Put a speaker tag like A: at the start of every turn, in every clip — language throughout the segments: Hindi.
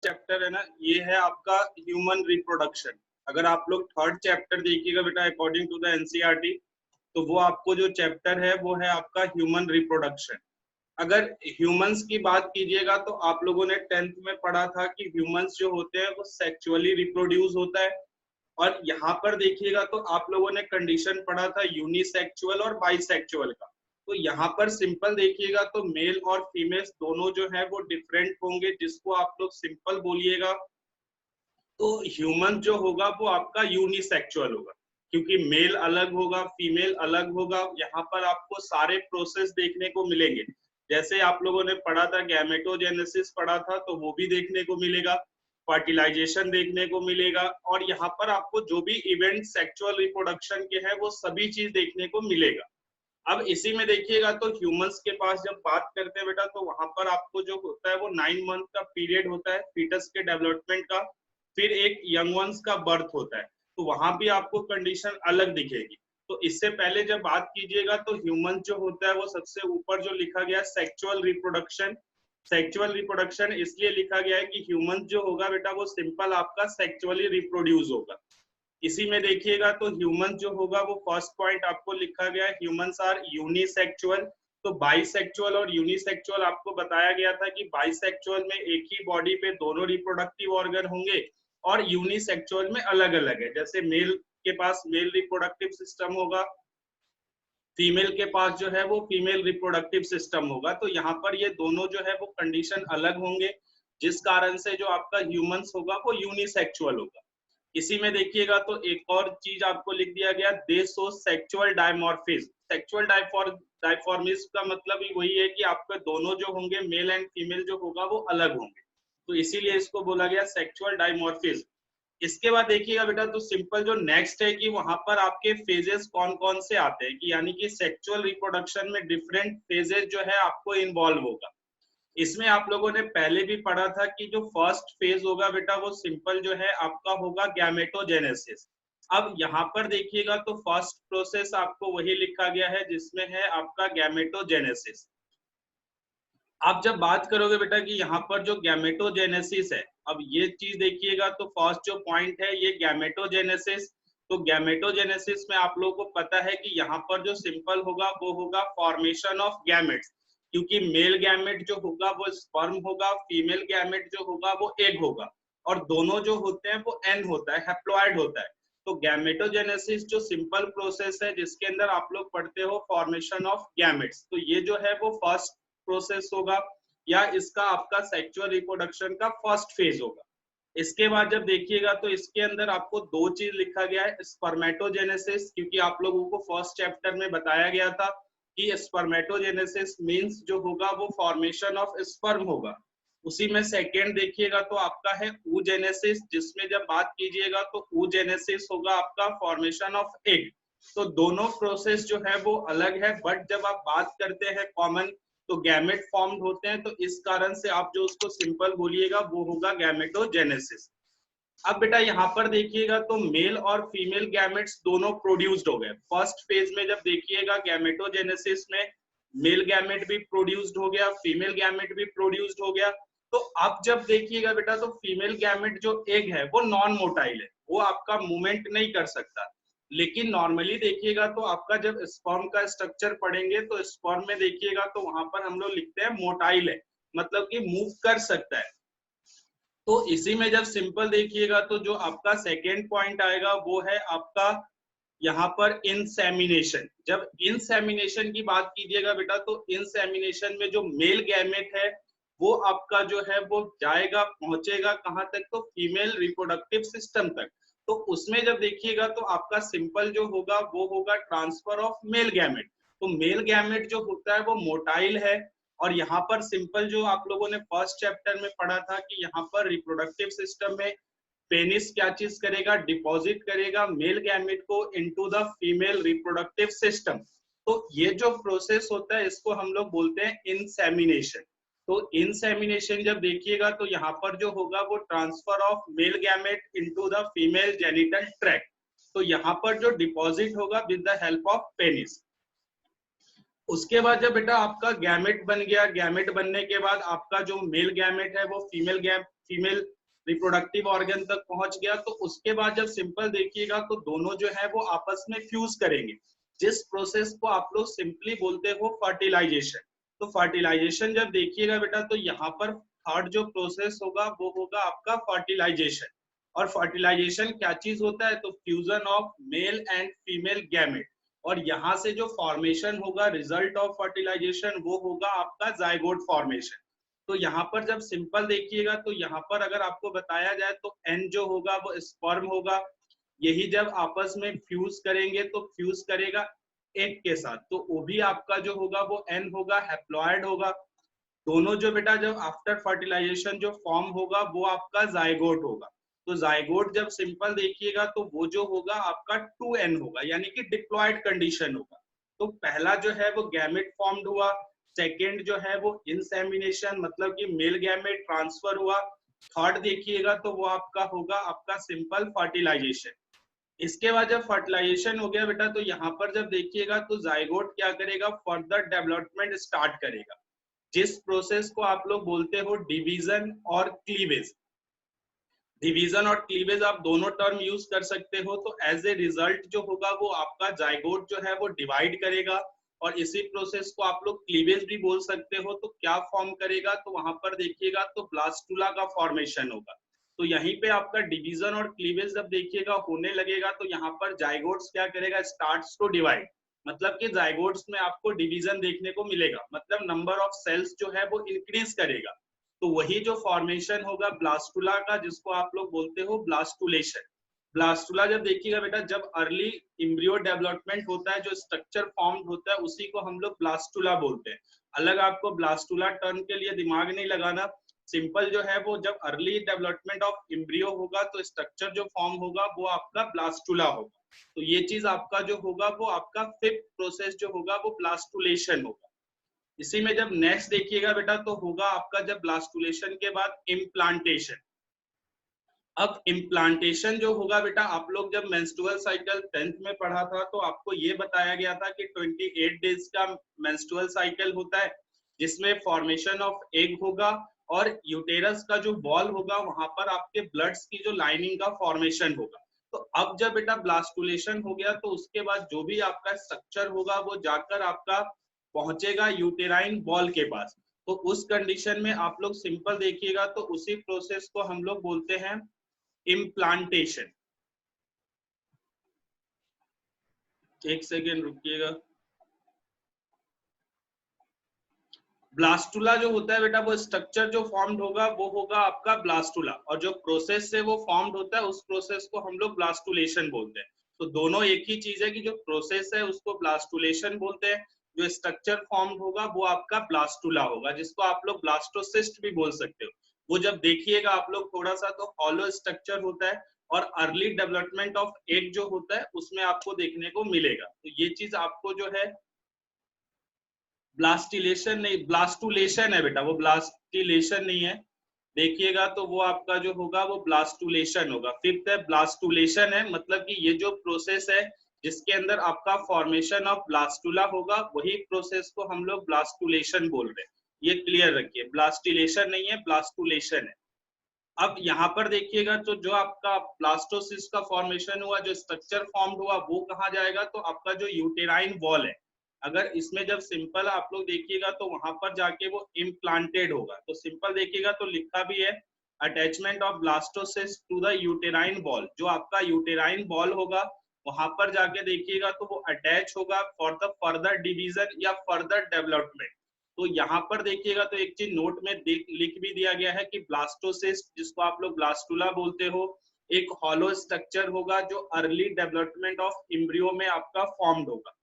A: चैप्टर है ना, ये है आपका ह्यूमन रिप्रोडक्शन। अगर आप लोग थर्ड चैप्टर देखिएगा बेटा अकॉर्डिंग टू द एनसीईआरटी, तो वो आपको जो चैप्टर है वो है आपका ह्यूमन रिप्रोडक्शन। अगर ह्यूमंस की बात कीजिएगा तो आप लोगों ने 10th में पढ़ा था कि ह्यूमंस जो होते हैं वो सेक्सुअली रिप्रोड्यूस होता है। और यहाँ पर देखिएगा तो आप लोगों ने कंडीशन पढ़ा था यूनिसेक्सुअल और बाइसेक्सुअल का। तो यहाँ पर सिंपल देखिएगा तो मेल और फीमेल दोनों जो है वो डिफरेंट होंगे, जिसको आप लोग सिंपल बोलिएगा। तो ह्यूमन जो होगा वो आपका यूनिसेक्सुअल होगा, क्योंकि मेल अलग होगा फीमेल अलग होगा। यहाँ पर आपको सारे प्रोसेस देखने को मिलेंगे। जैसे आप लोगों ने पढ़ा था गैमेटोजेनेसिस पढ़ा था, तो वो भी देखने को मिलेगा, फर्टिलाइजेशन देखने को मिलेगा, और यहाँ पर आपको जो भी इवेंट सेक्सुअल रिप्रोडक्शन के हैं वो सभी चीज देखने को मिलेगा। अब इसी में देखिएगा तो ह्यूमंस के पास जब बात करते हैं बेटा, तो वहां पर आपको जो होता है वो 9 मंथ का पीरियड होता है फीटस के डेवलपमेंट का, फिर एक यंग वंस का बर्थ होता है। तो वहां भी आपको कंडीशन अलग दिखेगी। तो इससे पहले जब बात कीजिएगा तो ह्यूमन जो होता है वो सबसे ऊपर जो लिखा गया सेक्सुअल रिप्रोडक्शन। सेक्सुअल रिप्रोडक्शन इसलिए लिखा गया है कि ह्यूमन जो होगा बेटा वो सिंपल आपका सेक्सुअली रिप्रोड्यूस होगा। इसी में देखिएगा तो ह्यूमन जो होगा वो फर्स्ट पॉइंट आपको लिखा गया है ह्यूमंस आर यूनिसेक्सुअल। तो बाइसेक्सुअल और यूनिसेक्सुअल आपको बताया गया था कि बाइसेक्सुअल में एक ही बॉडी पे दोनों रिप्रोडक्टिव ऑर्गन होंगे, और यूनिसेक्सुअल में अलग अलग है। जैसे मेल के पास मेल रिप्रोडक्टिव सिस्टम होगा, फीमेल के पास जो है वो फीमेल रिप्रोडक्टिव सिस्टम होगा। तो यहाँ पर ये दोनों जो है वो कंडीशन अलग होंगे, जिस कारण से जो आपका ह्यूमंस होगा वो यूनिसेक्सुअल होगा। इसी में देखिएगा तो एक और चीज आपको लिख दिया गया, they show sexual dimorphism. Sexual dimorphism का मतलब ही वही है कि आपके दोनों जो होंगे मेल एंड फीमेल जो होगा वो अलग होंगे, तो इसीलिए इसको बोला गया सेक्सुअल डायमॉर्फिज्म। इसके बाद देखिएगा बेटा तो सिंपल जो नेक्स्ट है कि वहां पर आपके फेजेस कौन कौन से आते हैं, कि यानी कि सेक्सुअल रिप्रोडक्शन में डिफरेंट फेजेस जो है आपको इन्वॉल्व होगा। इसमें आप लोगों ने पहले भी पढ़ा था कि जो फर्स्ट फेज होगा बेटा वो सिंपल जो है आपका होगा गैमेटोजेनेसिस। अब यहाँ पर देखिएगा तो फर्स्ट प्रोसेस आपको वही लिखा गया है जिसमें है आपका गैमेटोजेनेसिस। आप जब बात करोगे बेटा कि यहाँ पर जो गैमेटोजेनेसिस है, अब ये चीज देखिएगा तो फर्स्ट जो पॉइंट है ये गैमेटोजेनेसिस। तो गैमेटोजेनेसिस में आप लोगों को पता है कि यहाँ पर जो सिंपल होगा वो होगा फॉर्मेशन ऑफ गैमेट्स, क्योंकि मेल गैमेट जो होगा वो स्पर्म होगा, फीमेल गैमेट जो होगा वो एग होगा, और दोनों जो होते हैं वो एन होता है, हैप्लॉइड होता है। तो गैमेटोजेनेसिस जो सिंपल प्रोसेस है जिसके अंदर आप लोग पढ़ते हो फॉर्मेशन ऑफ गैमेट्स, तो ये जो है वो फर्स्ट प्रोसेस होगा, या इसका आपका सेक्सुअल रिप्रोडक्शन का फर्स्ट फेज होगा। इसके बाद जब देखिएगा तो इसके अंदर आपको दो चीज लिखा गया है, स्पर्मेटोजेनेसिस, क्योंकि आप लोगों को फर्स्ट चैप्टर में बताया गया था कि स्पर्मेटोजेनेसिस मींस जो होगा वो फॉर्मेशन ऑफ स्पर्म होगा। उसी में सेकेंड देखिएगा तो आपका है oogenesis, जिसमें जब बात कीजिएगा तो oogenesis होगा आपका फॉर्मेशन ऑफ एग। तो दोनों प्रोसेस जो है वो अलग है, बट जब आप बात करते हैं कॉमन तो गैमेट फॉर्म्ड होते हैं, तो इस कारण से आप जो उसको सिंपल बोलिएगा वो होगा गैमेटोजेनेसिस। अब बेटा यहाँ पर देखिएगा तो मेल और फीमेल गैमेट्स दोनों प्रोड्यूस्ड हो गए। फर्स्ट फेज में जब देखिएगा गैमेटोजेनेसिस में मेल गैमेट भी प्रोड्यूस्ड हो गया, फीमेल गैमेट भी प्रोड्यूस्ड हो गया। तो अब जब देखिएगा बेटा तो फीमेल गैमेट जो एग है वो नॉन मोटाइल है, वो आपका मूवमेंट नहीं कर सकता। लेकिन नॉर्मली देखिएगा तो आपका जब स्पर्म का स्ट्रक्चर पढ़ेंगे तो स्पर्म में देखिएगा तो वहां पर हम लोग लिखते हैं मोटाइल है, मतलब कि मूव कर सकता है। तो इसी में जब सिंपल देखिएगा तो जो आपका सेकेंड पॉइंट आएगा वो है आपका यहाँ पर इंसेमिनेशन। जब इंसेमिनेशन की बात कीजिएगा बेटा तो इंसेमिनेशन में जो मेल गैमेट है वो आपका जो है वो जाएगा पहुंचेगा कहाँ तक, तो फीमेल रिप्रोडक्टिव सिस्टम तक। तो उसमें जब देखिएगा तो आपका सिंपल जो होगा वो होगा ट्रांसफर ऑफ मेल गैमेट। तो मेल गैमेट जो होता है वो मोटाइल है, और यहाँ पर सिंपल जो आप लोगों ने फर्स्ट चैप्टर में पढ़ा था कि यहाँ पर रिप्रोडक्टिव सिस्टम में पेनिस क्या चीज करेगा, डिपॉजिट करेगा मेल गैमेट को into the female reproductive system. तो ये जो प्रोसेस होता है इसको हम लोग बोलते हैं इंसेमिनेशन। तो इंसेमिनेशन जब देखिएगा तो यहाँ पर जो होगा वो transfer of male gamete into the female genital tract. तो यहाँ पर जो डिपॉजिट होगा with the help of penis. उसके बाद जब बेटा आपका गैमेट बन गया, गैमेट बनने के बाद आपका जो मेल गैमेट है वो फीमेल रिप्रोडक्टिव ऑर्गन तक पहुंच गया, तो उसके बाद जब सिंपल देखिएगा तो दोनों जो है वो आपस में फ्यूज करेंगे, जिस प्रोसेस को आप लोग सिंपली बोलते हो फर्टिलाइजेशन। तो फर्टिलाइजेशन जब देखिएगा बेटा तो यहाँ पर थर्ड जो प्रोसेस होगा वो होगा आपका फर्टिलाइजेशन। और फर्टिलाइजेशन क्या चीज होता है, तो fusion of male and female gamete, और यहाँ से जो फॉर्मेशन होगा रिजल्ट ऑफ फर्टिलाइजेशन वो होगा आपका जाइगोट फॉर्मेशन। तो यहाँ पर जब सिंपल देखिएगा तो यहाँ पर अगर आपको बताया जाए तो एन जो होगा वो स्पर्म होगा, यही जब आपस में फ्यूज करेंगे तो फ्यूज करेगा एग के साथ, तो वो भी आपका जो होगा वो एन होगा, हैप्लॉयड होगा। दोनों जो बेटा जब आफ्टर फर्टिलाइजेशन जो फॉर्म होगा वो आपका जाइगोट होगा। तो जाइगोट जब सिंपल देखिएगा तो वो जो होगा आपका 2n होगा, यानी कि डिप्लॉयड कंडीशन होगा। तो पहला जो है वो गैमेट फॉर्म्ड हुआ, सेकेंड जो है वो इंसेमिनेशन मतलब कि मेल गैमेट ट्रांसफर हुआ, थर्ड देखिएगा तो वो आपका होगा आपका सिंपल फर्टिलाइजेशन। इसके बाद जब फर्टिलाइजेशन हो गया बेटा तो यहाँ पर जब देखिएगा तो जाइगोट क्या करेगा, फर्दर डेवलपमेंट स्टार्ट करेगा, जिस प्रोसेस को आप लोग बोलते हो डिवीजन और क्लीवेज। डिवीजन और क्लीवेज आप दोनों टर्म यूज कर सकते हो। तो एज ए रिजल्ट जो होगा वो आपका जाइगोट जो है वो डिवाइड करेगा, और इसी प्रोसेस को आप लोग क्लीवेज भी बोल सकते हो। तो क्या फॉर्म करेगा, तो वहां पर देखिएगा तो ब्लास्टुला का फॉर्मेशन होगा। तो यहीं पे आपका डिवीजन और क्लीवेज जब देखिएगा होने लगेगा तो यहाँ पर जाइगोट्स क्या करेगा, स्टार्ट्स टू डिवाइड, मतलब कि जाइगोट्स में आपको डिवीजन देखने को मिलेगा, मतलब नंबर ऑफ सेल्स जो है वो इंक्रीज करेगा। तो वही जो फॉर्मेशन होगा ब्लास्टुला का, जिसको आप लोग बोलते हो ब्लास्टुलेशन। ब्लास्टुला जब देखिएगा बेटा जब अर्ली इम्ब्रियो डेवलपमेंट होता है, जो स्ट्रक्चर फॉर्म होता है उसी को हम लोग ब्लास्टुला बोलते हैं। अलग आपको ब्लास्टुला टर्म के लिए दिमाग नहीं लगाना, सिंपल जो है वो जब अर्ली डेवलपमेंट ऑफ इम्ब्रियो होगा तो स्ट्रक्चर जो फॉर्म होगा वो आपका ब्लास्टुला होगा। तो ये चीज आपका जो होगा वो आपका फिफ्थ प्रोसेस जो होगा वो ब्लास्टुलेशन होगा। इसी में जब नेक्स्ट देखिएगा बेटा तो होगा आपका जब ब्लास्टुलेशन के बाद इम्प्लांटेशन। अब इम्प्लांटेशन जो होगा बेटा, आप लोग जब मेंस्ट्रुअल साइकिल 10th में पढ़ा था तो आपको ये बताया गया था कि 28 डेज का मेंस्ट्रुअल साइकिल होता है, जिसमें फॉर्मेशन ऑफ एग होगा और यूटेरस का जो बॉल होगा वहां पर आपके ब्लड्स की जो लाइनिंग का फॉर्मेशन होगा। तो अब जब बेटा ब्लास्टुलेशन हो गया तो उसके बाद जो भी आपका स्ट्रक्चर होगा वो जाकर आपका पहुंचेगा यूटेराइन बॉल के पास। तो उस कंडीशन में आप लोग सिंपल देखिएगा तो उसी प्रोसेस को हम लोग बोलते हैं इम्प्लांटेशन। एक सेकेंड रुकिएगा। ब्लास्टुला जो होता है बेटा वो स्ट्रक्चर जो फॉर्म्ड होगा वो होगा आपका ब्लास्टुला, और जो प्रोसेस से वो फॉर्म्ड होता है उस प्रोसेस को हम लोग ब्लास्टुलेशन बोलते हैं। तो दोनों एक ही चीज है कि जो प्रोसेस है उसको ब्लास्टुलेशन बोलते हैं, जो स्ट्रक्चर फॉर्म्ड होगा वो आपका ब्लास्टुला होगा, जिसको आप लोग ब्लास्टोसिस्ट भी बोल सकते हो। वो जब देखिएगा आप लोग थोड़ा सा तो हॉलो स्ट्रक्चर होता है, और अर्ली डेवलपमेंट ऑफ एग जो होता है उसमें आपको देखने को मिलेगा। तो ये चीज आपको जो है ब्लास्टिलेशन नहीं, ब्लास्टुलेशन है बेटा, वो ब्लास्टिलेशन नहीं है। देखिएगा तो वो आपका जो होगा वो ब्लास्टुलेशन होगा। फिफ्थ है ब्लास्टुलेशन है, मतलब कि ये जो प्रोसेस है जिसके अंदर आपका फॉर्मेशन ऑफ ब्लास्टुला होगा वही प्रोसेस को हम लोग ब्लास्टुलेशन बोल रहे हैं। ये क्लियर रखिए, ब्लास्टिलेशन नहीं है, ब्लास्टुलेशन है। अब यहाँ पर देखिएगा तो जो आपका ब्लास्टोसिस्ट का फॉर्मेशन हुआ, जो स्ट्रक्चर फॉर्म्ड हुआ वो कहाँ जाएगा, तो आपका जो यूटेराइन वॉल है, अगर इसमें जब सिंपल आप लोग देखिएगा तो वहां पर जाके वो इम्प्लांटेड होगा। तो सिंपल देखिएगा तो लिखा भी है attachment of blastocyst to the uterine wall. जो आपका यूटेराइन बॉल होगा वहां पर जाके देखिएगा तो वो अटैच होगा फॉर द फर्दर डिवीजन या फर्दर डेवलपमेंट। तो यहाँ पर देखिएगा तो एक चीज नोट में लिख भी दिया गया है कि ब्लास्टोसिस्ट, जिसको आप लोग ब्लास्टुला बोलते हो, एक हॉलो स्ट्रक्चर होगा जो अर्ली डेवलपमेंट ऑफ इम्ब्रियो में आपका फॉर्म्ड होगा।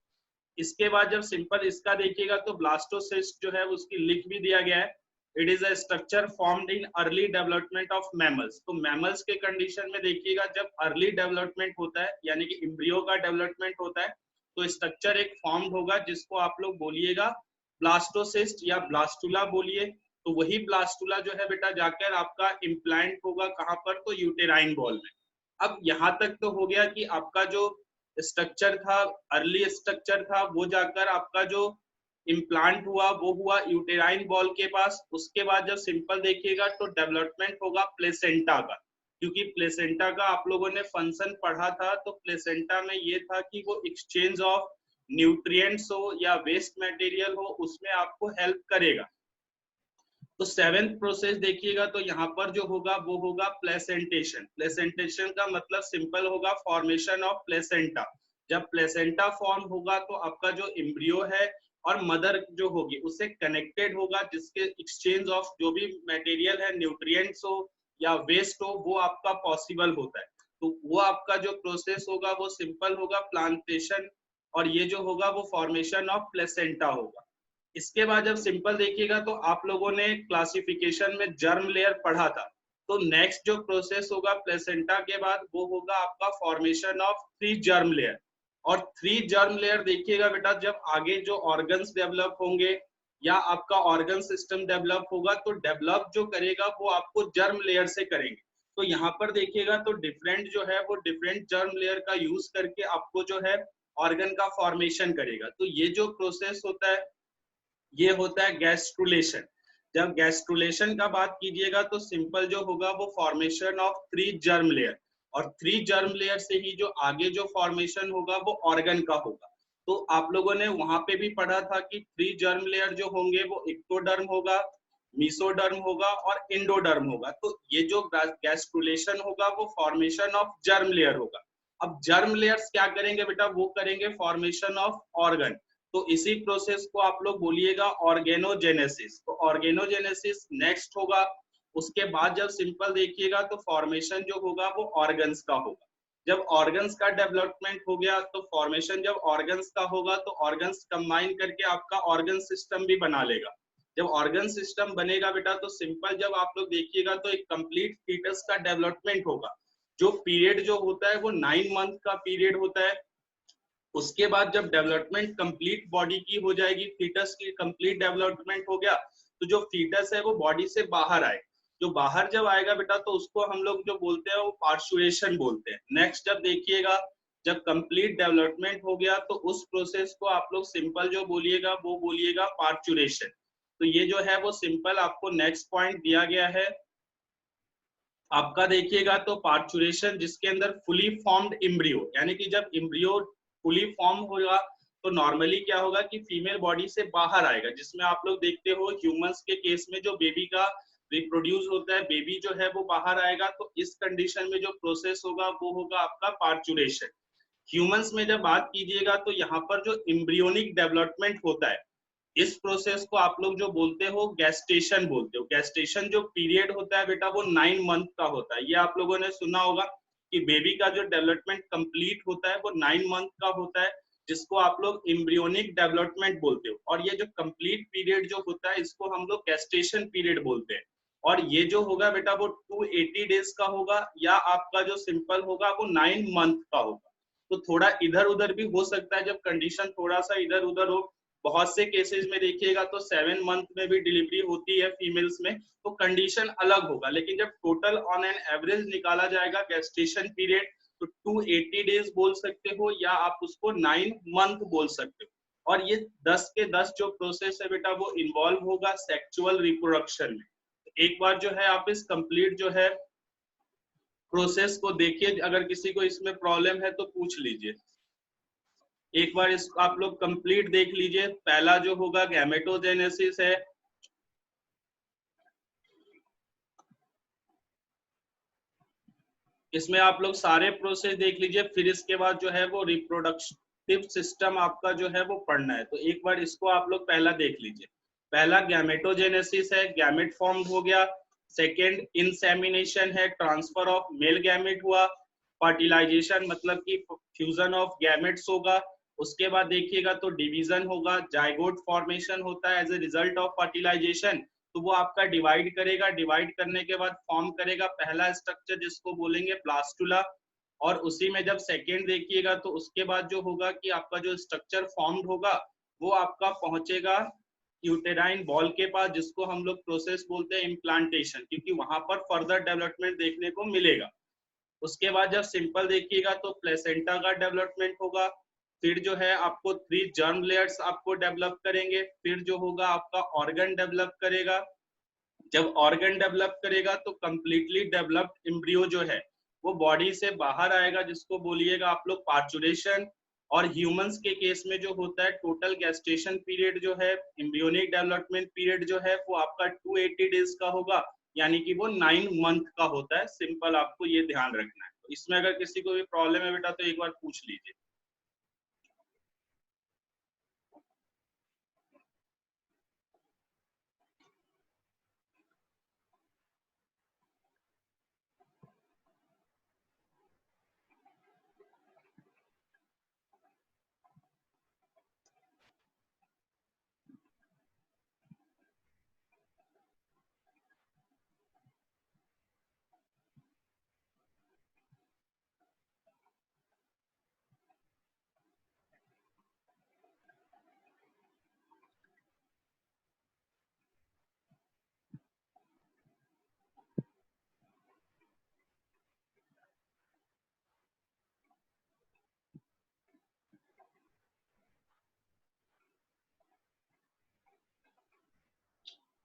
A: इसके बाद जब सिंपल इसका देखिएगा तो ब्लास्टोसिस्ट जो है उसकी लिख भी दिया गया है, it is a structure formed in early development of mammals. तो मैमल्स के कंडीशन में देखिएगा जब अर्ली डेवलपमेंट होता है यानी कि इम्ब्रियो का डेवलपमेंट होता है तो स्ट्रक्चर एक फॉर्म्ड होगा जिसको आप लोग बोलिएगा ब्लास्टोसिस्ट या ब्लास्टुला बोलिए। तो वही ब्लास्टुला जो है बेटा जाकर आपका इम्प्लांट होगा कहाँ पर, तो यूटेराइन बॉल में। अब यहाँ तक तो हो गया कि आपका जो स्ट्रक्चर था, अर्ली स्ट्रक्चर था, वो जाकर आपका जो इम्प्लांट हुआ वो हुआ यूटेराइन बॉल के पास। उसके बाद जब सिंपल देखिएगा तो डेवलपमेंट होगा प्लेसेंटा का। क्योंकि प्लेसेंटा का आप लोगों ने फंक्शन पढ़ा था, तो प्लेसेंटा में ये था कि वो एक्सचेंज ऑफ न्यूट्रिएंट्स हो या वेस्ट मटेरियल हो, उसमें आपको हेल्प करेगा। तो सेवेंथ प्रोसेस देखिएगा तो यहाँ पर जो होगा वो होगा प्लेसेंटेशन। प्लेसेंटेशन का मतलब सिंपल होगा फॉर्मेशन ऑफ प्लेसेंटा। जब प्लेसेंटा फॉर्म होगा तो आपका जो एम्ब्रियो है और मदर जो होगी उससे कनेक्टेड होगा, जिसके एक्सचेंज ऑफ जो भी मटेरियल है, न्यूट्रिएंट्स हो या वेस्ट हो, वो आपका पॉसिबल होता है। तो वो आपका जो प्रोसेस होगा वो सिंपल होगा, प्लांटेशन, और ये जो होगा वो फॉर्मेशन ऑफ प्लेसेंटा होगा। इसके बाद जब सिंपल देखिएगा तो आप लोगों ने क्लासिफिकेशन में जर्म लेयर पढ़ा था, तो नेक्स्ट जो प्रोसेस होगा प्लेसेंटा के बाद वो होगा आपका फॉर्मेशन ऑफ 3 जर्म लेयर। और 3 जर्म लेयर देखिएगा बेटा, जब आगे जो ऑर्गन्स डेवलप होंगे या आपका ऑर्गन सिस्टम डेवलप होगा, तो डेवलप जो करेगा वो आपको जर्म लेयर से करेंगे। तो यहाँ पर देखिएगा तो डिफरेंट जो है वो डिफरेंट जर्म लेयर का यूज करके आपको जो है ऑर्गन का फॉर्मेशन करेगा। तो ये जो प्रोसेस होता है ये होता है गैस्ट्रुलेशन। जब गैस्ट्रुलेशन का बात कीजिएगा तो सिंपल जो होगा वो फॉर्मेशन ऑफ 3 जर्म लेयर, और 3 जर्म लेयर से ही जो आगे जो फॉर्मेशन होगा वो ऑर्गन का होगा। तो आप लोगों ने वहां पे भी पढ़ा था कि 3 जर्म लेयर जो होंगे वो एक्टोडर्म होगा, मीसोडर्म होगा और इंडोडर्म होगा। तो ये जो गैस्ट्रुलेशन होगा वो फॉर्मेशन ऑफ जर्म लेयर होगा। अब जर्म लेयर्स क्या करेंगे बेटा, वो करेंगे फॉर्मेशन ऑफ ऑर्गन। तो इसी प्रोसेस को आप लोग बोलिएगा ऑर्गेनोजेनेसिस। तो ऑर्गेनोजेनेसिस नेक्स्ट होगा। उसके बाद जब सिंपल देखिएगा तो फॉर्मेशन जो होगा वो ऑर्गन्स का होगा। जब ऑर्गन्स का डेवलपमेंट हो गया तो फॉर्मेशन जब ऑर्गन्स का होगा तो ऑर्गन्स कंबाइन करके आपका ऑर्गन सिस्टम भी बना लेगा। जब ऑर्गन सिस्टम बनेगा बेटा तो सिंपल जब आप लोग देखिएगा तो एक कंप्लीट फीटस का डेवलपमेंट होगा। जो पीरियड जो होता है वो 9 मंथ का पीरियड होता है। उसके बाद जब डेवलपमेंट कंप्लीट बॉडी की हो जाएगी, फीटस की कंप्लीट डेवलपमेंट हो गया, तो जो फीटस है वो बॉडी से बाहर आए। जो बाहर जब आएगा बेटा तो उसको हम लोग जो बोलते हैं वो पार्चुरेशन बोलते हैं। नेक्स्ट जब देखिएगा जब कंप्लीट डेवलपमेंट हो गया तो उस प्रोसेस को आप लोग सिंपल जो बोलिएगा वो बोलिएगा पार्चुरेशन। तो ये जो है वो सिंपल आपको नेक्स्ट पॉइंट दिया गया है आपका। देखिएगा तो पार्चुरेशन जिसके अंदर फुली फॉर्म्ड एम्ब्रियो, यानी कि जब एम्ब्रियो फुली फॉर्म होगा तो नॉर्मली क्या होगा कि फीमेल बॉडी से बाहर आएगा, जिसमें आप लोग देखते हो ह्यूमंस के केस में जो बेबी का रिप्रोड्यूस होता है, बेबी जो है वो बाहर आएगा। तो इस कंडीशन में जो प्रोसेस होगा वो होगा आपका पार्चुरेशन। ह्यूमंस में जब बात कीजिएगा तो यहाँ पर जो एम्ब्रियोनिक डेवलपमेंट होता है, इस प्रोसेस को आप लोग जो बोलते हो गैस्टेशन बोलते हो। गैस्टेशन जो पीरियड होता है बेटा वो 9 मंथ का होता है। ये आप लोगों ने सुना होगा कि बेबी का जो डेवलपमेंट कंप्लीट होता है वो 9 मंथ का होता है, जिसको आप लोग एम्ब्रियोनिक डेवलपमेंट बोलते हो। और ये जो कंप्लीट पीरियड जो होता है इसको हम लोग गैस्टेशन पीरियड बोलते हैं। और ये जो होगा बेटा वो 280 डेज का होगा, या आपका जो सिंपल होगा वो 9 मंथ का होगा। तो थोड़ा इधर उधर भी हो सकता है, जब कंडीशन थोड़ा सा इधर उधर हो। बहुत से केसेस में देखिएगा तो 7 मंथ में भी डिलीवरी होती है फीमेल्स में, तो कंडीशन अलग होगा। लेकिन जब टोटल ऑन एन एवरेज निकाला जाएगा गेस्टेशन पीरियड, तो 280 डेज बोल सकते हो या आप उसको 9 मंथ बोल सकते हो। और ये 10 के 10 जो प्रोसेस है बेटा वो इन्वॉल्व होगा सेक्सुअल रिप्रोडक्शन में। एक बार जो है आप इस कंप्लीट जो है प्रोसेस को देखिए, अगर किसी को इसमें प्रॉब्लम है तो पूछ लीजिए। एक बार इसको आप लोग कंप्लीट देख लीजिए। पहला जो होगा गैमेटोजेनेसिस है। इसमें आप लोग सारे प्रोसेस देख लीजिए, फिर इसके बाद जो है वो रिप्रोडक्टिव सिस्टम आपका जो है वो पढ़ना है। तो एक बार इसको आप लोग पहला देख लीजिए। पहला गैमेटोजेनेसिस है, गैमेट फॉर्म हो गया। सेकेंड इंसेमिनेशन है, ट्रांसफर ऑफ मेल गैमेट हुआ। फर्टिलाइजेशन मतलब कि फ्यूजन ऑफ गैमेट्स होगा। उसके बाद देखिएगा तो डिवीजन होगा, जाइगोट फॉर्मेशन होता है as a result of fertilization. तो वो आपका डिवाइड करेगा, डिवाइड करने के बाद फॉर्म करेगा पहला स्ट्रक्चर जिसको बोलेंगे ब्लास्टुला। और उसी में जब सेकेंड देखिएगा तो उसके बाद जो होगा कि आपका जो स्ट्रक्चर फॉर्म्ड होगा वो आपका पहुंचेगा यूटेराइन बॉल के पास, जिसको हम लोग प्रोसेस बोलते हैं इम्प्लांटेशन, क्योंकि वहां पर फर्दर डेवलपमेंट देखने को मिलेगा। उसके बाद जब सिंपल देखिएगा तो प्लेसेंटा का डेवलपमेंट होगा। फिर जो है आपको 3 जर्म लेयर्स आपको डेवलप करेंगे। फिर जो होगा आपका ऑर्गन डेवलप करेगा। जब ऑर्गन डेवलप करेगा तो कंप्लीटली डेवलप्ड एम्ब्रियो जो है वो बॉडी से बाहर आएगा, जिसको बोलिएगा आप लोग पार्चुरेशन। और ह्यूमंस के केस में जो होता है टोटल गेस्टेशन पीरियड जो है, एम्ब्रियोनिक डेवलपमेंट पीरियड जो है वो आपका 280 डेज का होगा, यानी कि वो 9 मंथ का होता है। सिंपल आपको ये ध्यान रखना है। तो इसमें अगर किसी को भी प्रॉब्लम है बेटा तो एक बार पूछ लीजिए।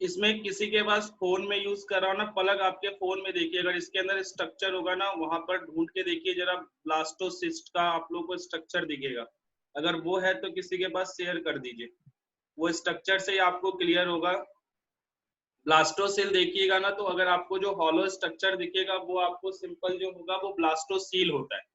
A: इसमें किसी के पास फोन में यूज कर रहा हो ना पलक, आपके फोन में देखिए, अगर इसके अंदर स्ट्रक्चर होगा ना वहां पर ढूंढ के देखिए जरा, ब्लास्टोसिस्ट का आप लोग को स्ट्रक्चर दिखेगा। अगर वो है तो किसी के पास शेयर कर दीजिए, वो स्ट्रक्चर से ही आपको क्लियर होगा। ब्लास्टोसिल देखिएगा ना, तो अगर आपको जो हॉलो स्ट्रक्चर दिखेगा वो आपको सिंपल जो होगा वो ब्लास्टोसील होता है।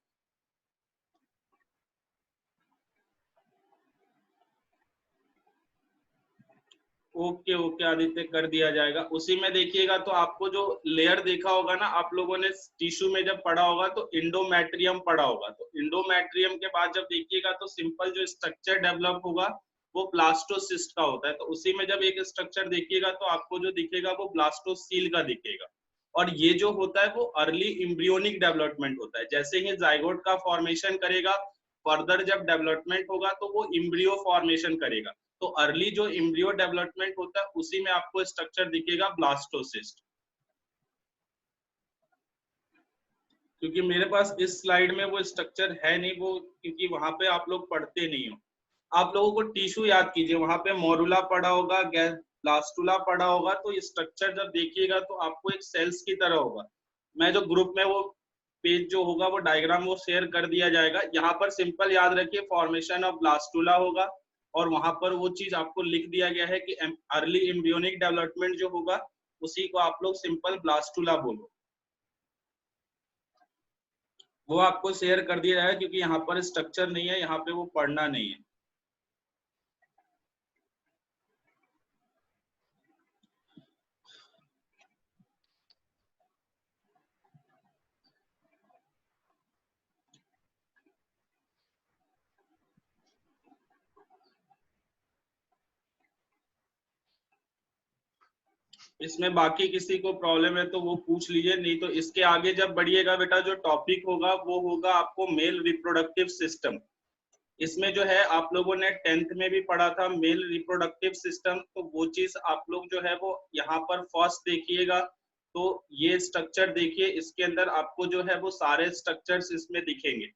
A: ओके ओके आदित्य, कर दिया जाएगा। उसी में देखिएगा तो आपको जो लेयर देखा होगा ना आप लोगों ने टिश्यू में जब पढ़ा होगा तो इंडोमेट्रियम पढ़ा होगा, तो इंडोमेट्रियम के बाद जब देखिएगा तो सिंपल जो स्ट्रक्चर डेवलप होगा वो ब्लास्टोसिस्ट का होता है। तो उसी में जब एक स्ट्रक्चर देखिएगा तो आपको जो दिखेगा वो ब्लास्टोसील का दिखेगा। और ये जो होता है वो अर्ली इम्ब्रियोनिक डेवलपमेंट होता है। जैसे ही जाइगोट का फॉर्मेशन करेगा, फर्दर जब डेवलपमेंट होगा तो वो इम्ब्रियो फॉर्मेशन करेगा। तो अर्ली जो इम्ब्रियो डेवलपमेंट होता है उसी में आपको स्ट्रक्चर दिखेगा ब्लास्टोसिस्ट। क्योंकि मेरे पास इस स्लाइड में वो स्ट्रक्चर है नहीं, वो क्योंकि वहां पे आप लोग पढ़ते नहीं हो। आप लोगों को टिश्यू याद कीजिए, वहां पे मोरुला पढ़ा होगा, ब्लास्टुला पढ़ा होगा, तो स्ट्रक्चर जब देखिएगा तो आपको एक सेल्स की तरह होगा। मैं जो ग्रुप में वो पेज जो होगा वो डायग्राम वो शेयर कर दिया जाएगा। यहाँ पर सिंपल याद रखिए फॉर्मेशन ऑफ ब्लास्टुला होगा, और वहां पर वो चीज आपको लिख दिया गया है कि अर्ली एम्ब्रियोनिक डेवलपमेंट जो होगा उसी को आप लोग सिंपल ब्लास्टुला बोलो। वो आपको शेयर कर दिया जाएगा, क्योंकि यहाँ पर स्ट्रक्चर नहीं है, यहाँ पे वो पढ़ना नहीं है। इसमें बाकी किसी को प्रॉब्लम है तो वो पूछ लीजिए, नहीं तो इसके आगे जब बढ़िएगा बेटा जो टॉपिक होगा वो होगा आपको मेल रिप्रोडक्टिव सिस्टम। इसमें जो है आप लोगों ने 10th में भी पढ़ा था मेल रिप्रोडक्टिव सिस्टम, तो वो चीज आप लोग जो है वो यहाँ पर फर्स्ट देखिएगा। तो ये स्ट्रक्चर देखिए, इसके अंदर आपको जो है वो सारे स्ट्रक्चर्स इसमें दिखेंगे।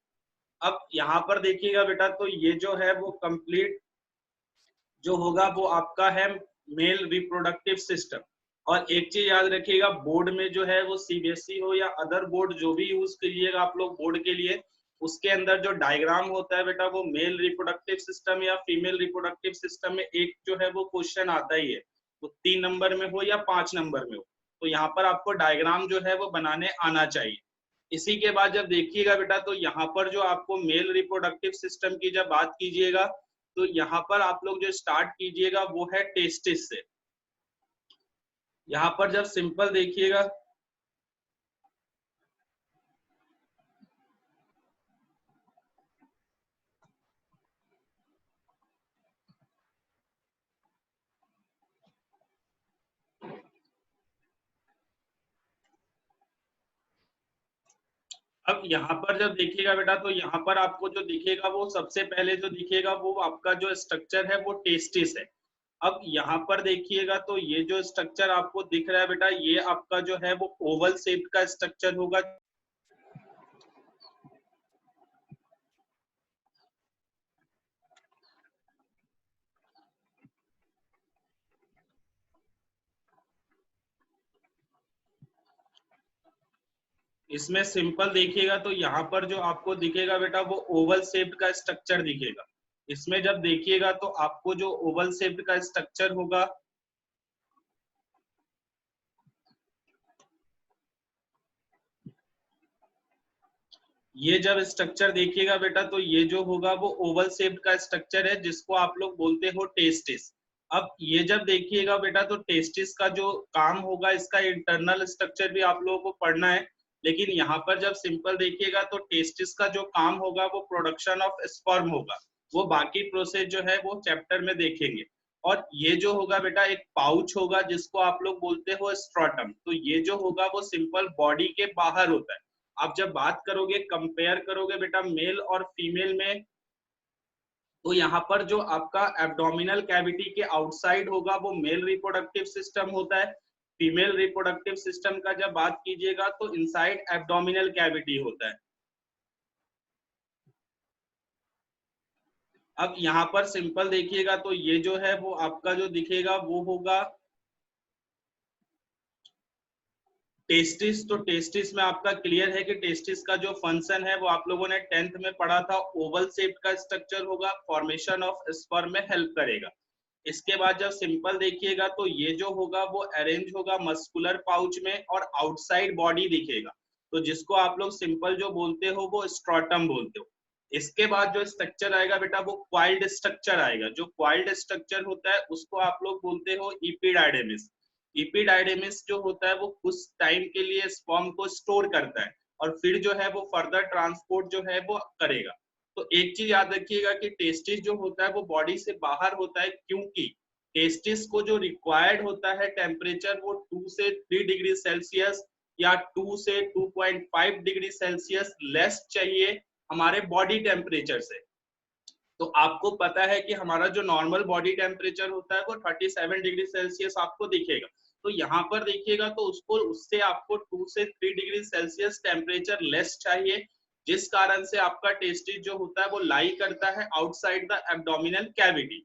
A: अब यहाँ पर देखिएगा बेटा, तो ये जो है वो कंप्लीट जो होगा वो आपका है मेल रिप्रोडक्टिव सिस्टम। और एक चीज याद रखिएगा, बोर्ड में जो है वो सीबीएसई हो या अदर बोर्ड जो भी यूज कीजिएगा आप लोग बोर्ड के लिए, उसके अंदर जो डायग्राम होता है बेटा वो मेल रिप्रोडक्टिव सिस्टम या फीमेल रिप्रोडक्टिव सिस्टम में एक जो है वो क्वेश्चन आता ही है, वो 3 नंबर में हो या 5 नंबर में हो। तो यहाँ पर आपको डायग्राम जो है वो बनाने आना चाहिए। इसी के बाद जब देखिएगा बेटा तो यहाँ पर जो आपको मेल रिप्रोडक्टिव सिस्टम की जब बात कीजिएगा तो यहाँ पर आप लोग जो स्टार्ट कीजिएगा वो है टेस्टिस से। यहाँ पर जब सिंपल देखिएगा, अब यहाँ पर जब देखिएगा बेटा तो यहाँ पर आपको जो दिखेगा वो सबसे पहले जो दिखेगा वो आपका जो स्ट्रक्चर है वो टेस्टिस है। अब यहाँ पर देखिएगा तो ये जो स्ट्रक्चर आपको दिख रहा है बेटा ये आपका जो है वो ओवल शेप का स्ट्रक्चर होगा। इसमें सिंपल देखिएगा तो यहाँ पर जो आपको दिखेगा बेटा वो ओवल शेप्ड का स्ट्रक्चर दिखेगा। इसमें जब देखिएगा तो आपको जो ओवल शेप्ड का स्ट्रक्चर होगा, ये जब स्ट्रक्चर देखिएगा बेटा तो ये जो होगा वो ओवल शेप्ड का स्ट्रक्चर है जिसको आप लोग बोलते हो टेस्टिस। अब ये जब देखिएगा बेटा तो टेस्टिस का जो काम होगा, इसका इंटरनल स्ट्रक्चर भी आप लोगों को पढ़ना है, लेकिन यहाँ पर जब सिंपल देखिएगा तो टेस्टिस का जो काम होगा वो प्रोडक्शन ऑफ स्पर्म होगा। वो बाकी प्रोसेस जो है वो चैप्टर में देखेंगे। और ये जो होगा बेटा एक पाउच होगा जिसको आप लोग बोलते हो स्ट्रोटम। तो ये जो होगा वो सिंपल बॉडी के बाहर होता है। आप जब बात करोगे, कंपेयर करोगे बेटा मेल और फीमेल में, तो यहाँ पर जो आपका एब्डोमिनल कैविटी के आउटसाइड होगा वो मेल रिप्रोडक्टिव सिस्टम होता है। फीमेल रिप्रोडक्टिव सिस्टम का जब बात कीजिएगा तो इनसाइड एब्डोमिनल कैविटी होता है। अब यहाँ पर सिंपल देखिएगा तो ये जो है वो आपका जो दिखेगा वो होगा टेस्टिस। तो टेस्टिस में आपका क्लियर है कि टेस्टिस का जो फंक्शन है वो आप लोगों ने 10th में पढ़ा था, ओवल शेप का स्ट्रक्चर होगा, फॉर्मेशन ऑफ स्पर्म में हेल्प करेगा। इसके बाद जब सिंपल देखिएगा तो ये जो होगा वो अरेंज होगा मस्कुलर पाउच में और आउटसाइड बॉडी दिखेगा, तो जिसको आप लोग सिंपल जो बोलते हो वो स्ट्रोटम बोलते हो। इसके बाद जो स्ट्रक्चर आएगा बेटा वो क्वाइल्ड स्ट्रक्चर आएगा। जो क्वाइल्ड स्ट्रक्चर होता है उसको आप लोग बोलते हो इपिडाइडेमिस। इपिडाइडेमिस जो होता है वो कुछ टाइम के लिए स्पर्म को स्टोर करता है और फिर जो है वो फर्दर ट्रांसपोर्ट जो है वो करेगा। तो एक चीज याद रखिएगा कि टेस्टिस जो होता है वो बॉडी से बाहर होता है, क्योंकि टेस्टिस को जो रिक्वायर्ड होता है टेम्परेचर वो 2 से 3 डिग्री सेल्सियस या 2 से 2.5 डिग्री सेल्सियस लेस चाहिए हमारे बॉडी टेम्परेचर से। तो आपको पता है कि हमारा जो नॉर्मल बॉडी टेम्परेचर होता है वो 37 डिग्री सेल्सियस आपको दिखेगा। तो यहाँ पर देखिएगा तो उसको उससे आपको 2 से 3 डिग्री सेल्सियस टेम्परेचर लेस चाहिए, जिस कारण से आपका टेस्टिस जो होता है वो लाई करता है आउटसाइड द एब्डोमिनल कैविटी।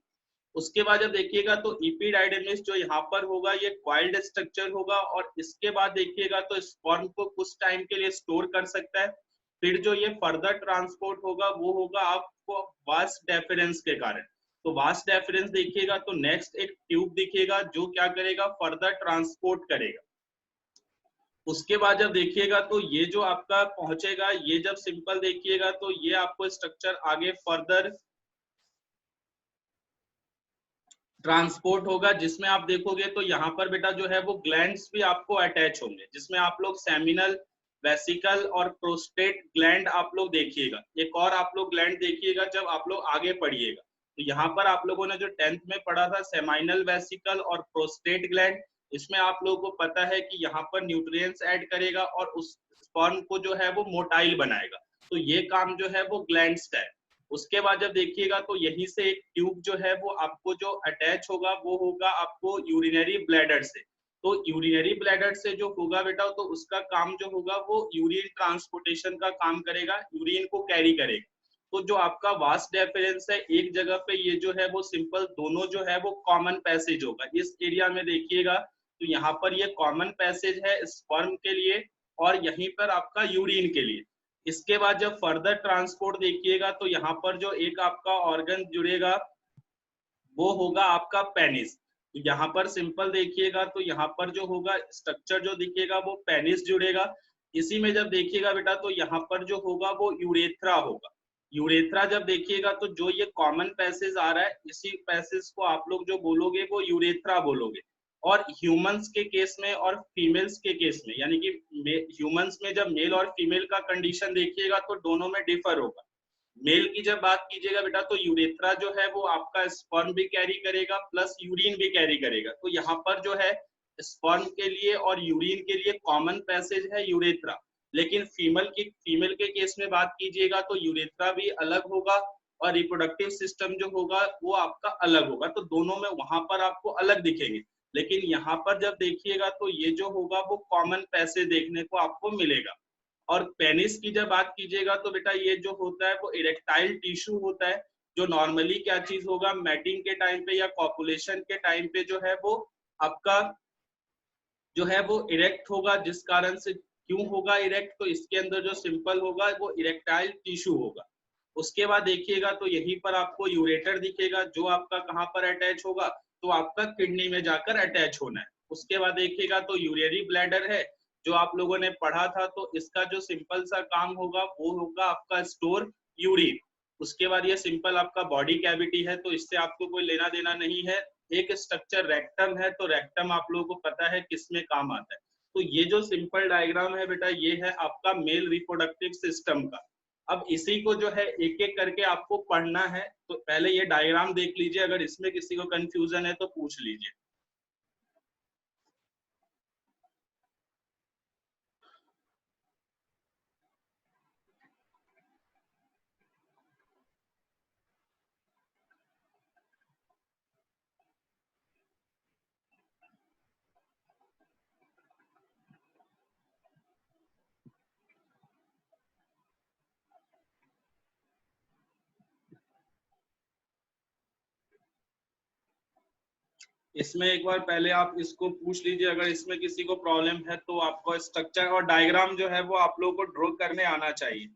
A: उसके बाद जब देखिएगा तो इपिडाइडेमिस जो यहाँ पर होगा ये क्वाइल्ड स्ट्रक्चर होगा और इसके बाद देखिएगा तो स्पर्म को कुछ टाइम के लिए स्टोर कर सकता है। फिर जो ये फर्दर ट्रांसपोर्ट होगा वो होगा आपको वास डेफरेंस के कारण। तो वास डेफरेंस देखिएगा तो नेक्स्ट एक ट्यूब दिखेगा जो क्या करेगा, फर्दर ट्रांसपोर्ट करेगा। उसके बाद जब देखिएगा तो ये जो आपका पहुंचेगा, ये जब सिंपल देखिएगा तो ये आपको स्ट्रक्चर आगे फर्दर ट्रांसपोर्ट होगा, जिसमें आप देखोगे तो यहाँ पर बेटा जो है वो ग्लैंड्स भी आपको अटैच होंगे, जिसमें आप लोग सेमिनल, वेसिकल और प्रोस्टेट ग्लैंड आप लोग देखिएगा। एक और आप लोग ग्लैंड देखिएगा जब आप लोग आगे पढ़िएगा। तो यहाँ पर आप लोगों ने जो 10th में पढ़ा था सेमाइनल वेसिकल और प्रोस्टेट ग्लैंड, इसमें आप लोगों को पता है कि यहाँ पर न्यूट्रिएंट्स ऐड करेगा और उस स्पर्म को जो है वो मोटाइल बनाएगा। तो ये काम जो है वो ग्लैंड्स का है। उसके बाद जब देखिएगा तो यहीं से एक ट्यूब जो है वो आपको जो अटैच होगा वो होगा आपको यूरिनरी ब्लैडर से। तो यूरिनरी ब्लैडर से जो होगा बेटा तो उसका काम जो होगा वो यूरिन ट्रांसपोर्टेशन का काम करेगा, यूरिन को कैरी करेगा। तो जो आपका वास डेफरेंस है एक जगह पे ये जो है वो सिंपल दोनों जो है वो कॉमन पैसेज होगा। इस एरिया में देखिएगा तो यहाँ पर ये कॉमन पैसेज है स्पर्म के लिए और यहीं पर आपका यूरिन के लिए। इसके बाद जब फर्दर ट्रांसपोर्ट देखिएगा तो यहाँ पर जो एक आपका ऑर्गन जुड़ेगा वो होगा आपका पेनिस। तो यहाँ पर सिंपल देखिएगा तो यहाँ पर जो होगा स्ट्रक्चर जो दिखेगा वो पेनिस जुड़ेगा। इसी में जब देखिएगा बेटा तो यहाँ पर जो होगा वो यूरेथ्रा होगा। यूरेथ्रा जब देखिएगा तो जो ये कॉमन पैसेज आ रहा है इसी पैसेज को आप लोग जो बोलोगे वो यूरेथ्रा बोलोगे। और ह्यूमंस के केस में और फीमेल्स के केस में, यानी कि ह्यूमंस में जब मेल और फीमेल का कंडीशन देखिएगा तो दोनों में डिफर होगा। मेल की जब बात कीजिएगा बेटा तो यूरेथ्रा जो है वो आपका स्पर्म भी कैरी करेगा प्लस यूरिन भी कैरी करेगा। तो यहाँ पर जो है स्पर्म के लिए और यूरिन के लिए कॉमन पैसेज है यूरेथ्रा। लेकिन फीमेल के केस में बात कीजिएगा तो यूरेथ्रा भी अलग होगा और रिप्रोडक्टिव सिस्टम जो होगा वो आपका अलग होगा। तो दोनों में वहां पर आपको अलग दिखेंगे, लेकिन यहाँ पर जब देखिएगा तो ये जो होगा वो कॉमन पैसेज देखने को आपको मिलेगा। और पेनिस की जब बात कीजिएगा तो बेटा ये जो होता है वो इरेक्टाइल टिश्यू होता है, जो नॉर्मली क्या चीज होगा मैटिंग के टाइम पे या कॉपुलेशन के टाइम पे जो है वो आपका जो है वो इरेक्ट होगा, जिस कारण से क्यों होगा इरेक्ट? तो इसके अंदर जो सिंपल होगा वो इरेक्टाइल टिश्यू होगा। उसके बाद देखिएगा तो यहीं पर आपको यूरेटर दिखेगा, जो आपका कहाँ पर अटैच होगा? तो आपका किडनी में जाकर अटैच होना है। उसके बाद देखिएगा तो यूरिनरी ब्लैडर है, जो आप लोगों ने पढ़ा था, तो इसका जो सिंपल सा काम होगा वो होगा आपका स्टोर यूरिन। उसके बाद ये सिंपल आपका बॉडी कैविटी है, तो इससे आपको कोई लेना देना नहीं है। एक स्ट्रक्चर रेक्टम है, तो रेक्टम आप लोगों को पता है किसमें काम आता है। तो ये जो सिंपल डायग्राम है बेटा, ये है आपका मेल रिप्रोडक्टिव सिस्टम का। अब इसी को जो है एक एक करके आपको पढ़ना है, तो पहले ये डायग्राम देख लीजिए, अगर इसमें किसी को कंफ्यूजन है तो पूछ लीजिए। इसमें एक बार पहले आप इसको पूछ लीजिए, अगर इसमें किसी को प्रॉब्लम है तो आपको स्ट्रक्चर और डायग्राम जो है वो आप लोगों को ड्रॉ करने आना चाहिए।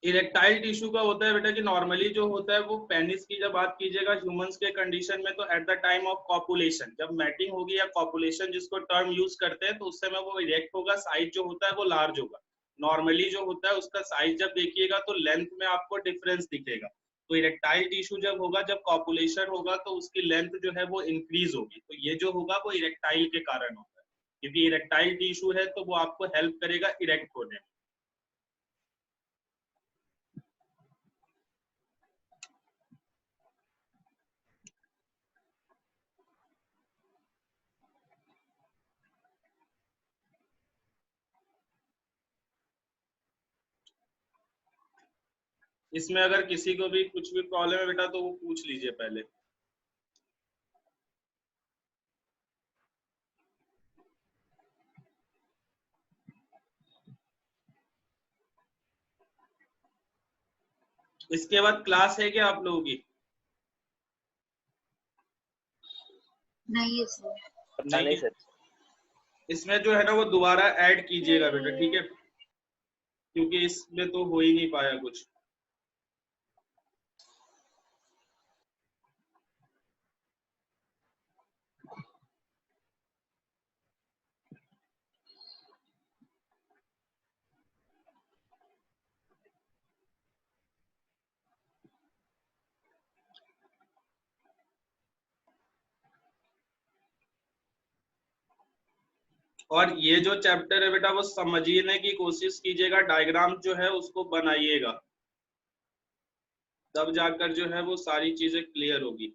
A: इरेक्टाइल टिश्यू का होता है बेटा कि नॉर्मली जो होता है वो पेनिस की जब बात कीजिएगा ह्यूमंस के कंडीशन में, तो at the time of copulation, जब मैटिंग होगी या कॉपुलेशन जिसको टर्म यूज करते हैं, तो उस समय वो इरेक्ट होगा, साइज जो होता है वो लार्ज होगा। नॉर्मली जो होता है उसका साइज जब देखिएगा तो लेंथ में आपको डिफरेंस दिखेगा। तो इरेक्टाइल टिश्यू जब होगा, जब कॉपुलेशन होगा, तो उसकी लेंथ जो है वो इंक्रीज होगी। तो ये जो होगा वो इरेक्टाइल के कारण होगा है, क्योंकि इरेक्टाइल टिश्यू है तो वो आपको हेल्प करेगा इरेक्ट होने में। इसमें अगर किसी को भी कुछ भी प्रॉब्लम है बेटा तो वो पूछ लीजिए पहले। इसके बाद क्लास है क्या आप लोगों की?
B: नहीं है सर।
C: पता नहीं सर।
A: इसमें जो है ना वो दोबारा ऐड कीजिएगा बेटा, ठीक है, क्योंकि इसमें तो हो ही नहीं पाया कुछ। और ये जो चैप्टर है बेटा वो समझने की कोशिश कीजिएगा, डायग्राम जो है उसको बनाइएगा, तब जाकर जो है वो सारी चीजें क्लियर होगी।